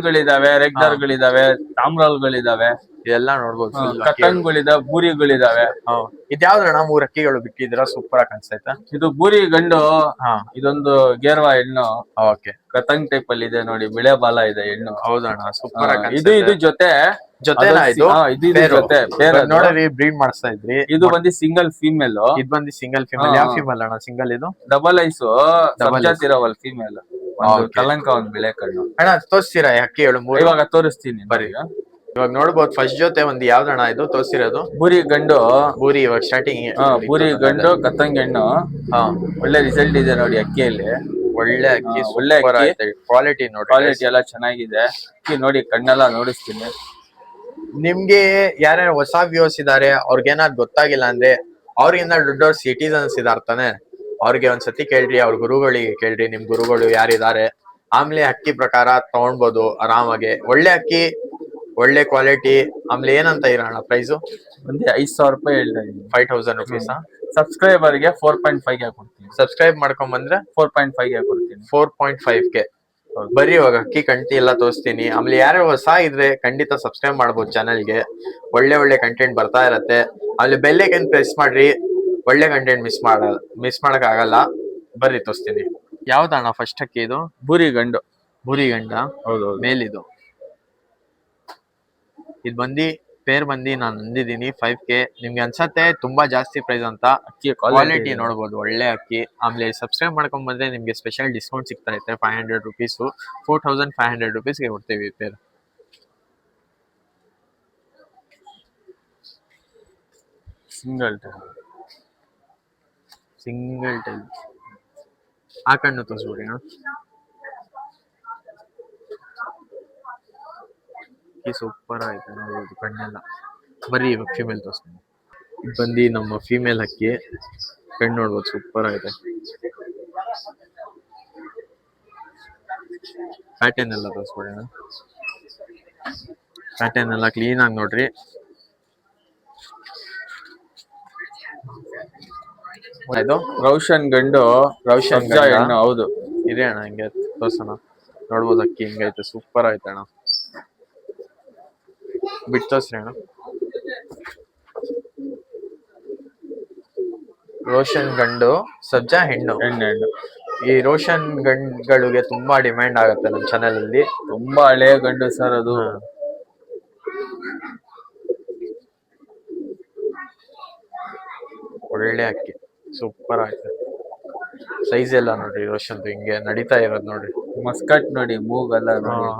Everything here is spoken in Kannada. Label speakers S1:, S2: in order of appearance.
S1: ಗಳಿದಾವೆ, ರೆಗ್ಲರ್ ಗಳಿದಾವೆ, ತಾಮ್ರಾಲ್ಗಳಿದಾವೆ,
S2: ಇದೆಲ್ಲ ನೋಡ್ಬೋದು.
S1: ಕಟನ್ಗಳಿದಾವೆ, ಬೂರಿಗಳಿದಾವೆ.
S2: ಇದ್ಯಾವ್ದಣ್ಣ 3 ಅಕ್ಕಿಗಳು ಬಿಟ್ಟಿದ್ರ ಸೂಪರ್ ಆಗಿ ಕಾಣಿಸ್ತೈತೆ.
S1: ಇದು ಬೂರಿ ಗಂಡು,
S2: ಹಾ
S1: ಇದೊಂದು ಗೇರ್ವಾ ಹೆಣ್ಣು.
S2: ಓಕೆ,
S1: ಕತಂಗ್ ಟೈಪ್ ಅಲ್ಲಿ ಇದೆ ನೋಡಿ, ಬಿಳೆ ಬಾಲ ಇದೆ ಹೆಣ್ಣು.
S2: ಹೌದಣ್ಣ, ಸೂಪರ್ ಆಗಿ
S1: ಇದು ಜೊತೆ
S2: ಜೊತೆನಾ ಇದು?
S1: ಜೊತೆ
S2: ನೋಡ್ರಿ, ಬ್ರೀಡ್ ಮಾಡಿಸ್ತಾ ಇದ್ರಿ.
S1: ಇದು ಬಂದು ಸಿಂಗಲ್ ಫೀಮೇಲ್.
S2: ಇದು ಬಂದು ಸಿಂಗಲ್ ಫಿಮೇಲ್. ಯಾವ ಫಿಮೇಲ್ ಅಣ್ಣ ಸಿಂಗಲ್? ಇದು
S1: ಡಬಲ್ ಐಸು ಸಬ್ಜಾತಿರವಲ್ ಫೀಮೇಲ್. ಒಂದು ಕಲಂಕ, ಒಂದ್ ಬಿಳೆ ಕಣ್ಣು.
S2: ಅಣ್ಣ ತೋರಿಸ್ತೀರಾ ಹಕ್ಕಿಗಳು?
S1: ಇವಾಗ ತೋರಿಸ್ತೀನಿ
S2: ಬರೀ. ಇವಾಗ ನೋಡ್ಬೋದು ಫಸ್ಟ್ ಜೊತೆ ಒಂದು ಯಾವ್ದಣ್ಣ ಇದು ತೋರಿಸಿರೋದು?
S1: ಬೂರಿ ಗಂಡು.
S2: ಬೂರಿ ಇವಾಗ ಸ್ಟಾರ್ಟಿಂಗ್.
S1: ಬೂರಿ ಗಂಡು, ಕತ್ತಂಗ್ ಹೆಣ್ಣು. ಒಳ್ಳೆ ರಿಸಲ್ಟ್ ಇದೆ ನೋಡಿ ಅಕ್ಕಿಯಲ್ಲಿ.
S2: ಒಳ್ಳೆ ಅಕ್ಕಿ,
S1: ಒಳ್ಳೆ ಅಕ್ಕಿ.
S2: ಕ್ವಾಲಿಟಿ ನೋಡಿ,
S1: ಕ್ವಾಲಿಟಿ ಎಲ್ಲ ಚೆನ್ನಾಗಿದೆ. ಅಕ್ಕಿ ನೋಡಿ, ಕಣ್ಣೆಲ್ಲ ನೋಡಿಸ್ತೀನಿ.
S2: ನಿಮ್ಗೆ ಯಾರ್ಯಾರು ಹೊಸ ವ್ಯೂಸ್ ಇದಾರೆ, ಅವ್ರಿಗೇನಾದ್ರು ಗೊತ್ತಾಗಿಲ್ಲ ಅಂದ್ರೆ, ಅವ್ರಿಗಿಂತ ದೊಡ್ಡವ್ರ ಸಿಟಿಸನ್ಸ್ ಇದಾರ ತಾನೆ, ಅವ್ರಿಗೆ ಒಂದ್ಸತಿ ಕೇಳ್ರಿ, ಅವ್ರ ಗುರುಗಳಿಗೆ ಕೇಳ್ರಿ, ನಿಮ್ ಗುರುಗಳು ಯಾರಿದ್ದಾರೆ. ಆಮೇಲೆ ಅಕ್ಕಿ ಪ್ರಕಾರ ತಗೊಂಡ್ಬೋದು ಆರಾಮಾಗೆ. ಒಳ್ಳೆ ಅಕ್ಕಿ, ಒಳ್ಳೆ ಕ್ವಾಲಿಟಿ. ಆಮೇಲೆ ಏನಂತ ಇರೋಣ ಪ್ರೈಸು?
S1: ಒಂದೇ 5,000 ರೂಪಾಯಿ ಹೇಳ್ತಾ ಇದೀನಿ.
S2: 5,000 ರುಪೀಸ್.
S1: ಸಬ್ಸ್ಕ್ರೈಬರ್ ಗೆ 4.5 ಗೆ ಕೊಡ್ತೀನಿ.
S2: ಸಬ್ಸ್ಕ್ರೈಬ್ ಮಾಡ್ಕೊಂಡ್ ಬಂದ್ರೆ
S1: 4.5 ಗೆ ಕೊಡ್ತೀನಿ.
S2: 4.5 ಬರೀ ಇವಾಗ ಅಕ್ಕಿ ಕಂಟಿ ಎಲ್ಲ ತೋರಿಸ್ತೀನಿ. ಆಮೇಲೆ ಯಾರು ಹೊಸ ಇದ್ರೆ ಖಂಡಿತ ಸಬ್ಸ್ಕ್ರೈಬ್ ಮಾಡ್ಬೋದು ಚಾನಲ್ಗೆ. ಒಳ್ಳೆ ಒಳ್ಳೆ ಕಂಟೆಂಟ್ ಬರ್ತಾ ಇರತ್ತೆ. ಅಲ್ಲಿ ಬೆಲ್ಲೈಕನ್ ಪ್ರೆಸ್ ಮಾಡ್ರಿ, ಒಳ್ಳೆ ಕಂಟೆಂಟ್ ಮಿಸ್ ಮಾಡಕ್ ಆಗಲ್ಲ. ಬರ್ರಿ ತೋರಿಸ್ತೀನಿ. ಯಾವ್ದಣ್ಣ ಫಸ್ಟ್ ಅಕ್ಕಿ ಇದು?
S1: ಬೂರಿ ಗಂಡು.
S2: ಬೂರಿ ಗಂಡ?
S1: ಹೌದು.
S2: ಮೇಲಿದು ಇದು ಬಂದು ಪೇರ್ ಬಂದು ನಾನು ಅಂದಿದ್ದೀನಿ 5K. ನಿಮ್ಗೆ ಅನ್ಸತ್ತೆ ತುಂಬಾ ಜಾಸ್ತಿ ಪ್ರೈಸ್ ಅಂತ.
S1: ಅಕ್ಕಿ
S2: ಕ್ವಾಲಿಟಿ ನೋಡ್ಬೋದು, ಒಳ್ಳೆ ಅಕ್ಕಿ. ಆಮೇಲೆ ಸಬ್ಸ್ಕ್ರೈಬ್ ಮಾಡ್ಕೊಂಡ್ ಬಂದ್ರೆ ನಿಮ್ಗೆ ಸ್ಪೆಷಲ್ ಡಿಸ್ಕೌಂಟ್ ಸಿಗ್ತಾ ಇರುತ್ತೆ. 500 ರುಪೀಸ್, 4,500 ರುಪೀಸ್ಗೆ ಕೊಡ್ತೀವಿ ಪೇರ್.
S1: Single
S2: tail. ಆ ಕಣ್ಣು ತೋರಿಸ್ಬಿಡಿ. ಸೂಪರ್ ಆಯ್ತು ನೋಡ್ಬೋದು ಕಣ್ಣೆಲ್ಲ. ಬರೀ ಇವಾಗ ಫಿಮೇಲ್ ತೋರಿಸ್ತೀನಿ. ಇದು ಬಂದು ನಮ್ಮ ಫಿಮೇಲ್ ಅಕ್ಕಿ. ಕಣ್ಣು ನೋಡ್ಬೋದು, ಸೂಪರ್ ಆಗಿದೆ. ಪ್ಯಾಟರ್ನ್ ಎಲ್ಲ ತೋರಿಸ್ಬಿಡೋಣ. ಪ್ಯಾಟರ್ನ್ ಎಲ್ಲ ಕ್ಲೀನ್ ಆಗಿ ನೋಡ್ರಿ. ಇದು
S1: ರೌಷನ್ ಗಂಡು,
S2: ರೌಷನ್
S1: ಹೆಣ್ಣು. ಹೌದು.
S2: ಇದೆ ಅಣ್ಣ, ಹಿಂಗೆ ತೋರ್ಸೋಣ. ನೋಡ್ಬೋದು ಅಕ್ಕಿ ಹಿಂಗೈತೆ, ಸೂಪರ್ ಆಯ್ತು ಅಣ್ಣ. ಬಿಟ್ಟು ತೋರ್ಸ್ರಿ ಅಣ್ಣ. ರೋಷನ್ ಗಂಡು, ಸಬ್ಜಾ ಹೆಣ್ಣು. ಈ ರೋಷನ್ ಗಂಡುಗಳಿಗೆ ತುಂಬಾ ಡಿಮ್ಯಾಂಡ್ ಆಗುತ್ತೆ ನಮ್ಮ ಚಾನೆಲ್ ಅಲ್ಲಿ.
S1: ತುಂಬಾ ಹಳೆಯ ಗಂಡು ಸರ್ ಅದು.
S2: ಒಳ್ಳೆ ಅಕ್ಕಿ, ಸೂಪರ್ ಆಯ್ತು. ಸೈಜ್ ಎಲ್ಲ ನೋಡ್ರಿ ರೋಷನ್ ಹಿಂಗೆ ನಡೀತಾ ಇರೋದು ನೋಡ್ರಿ.
S1: ಮಸ್ಕಟ್ ನೋಡಿ, ಮೂಗಲ್ಲ ನೋಡಿ.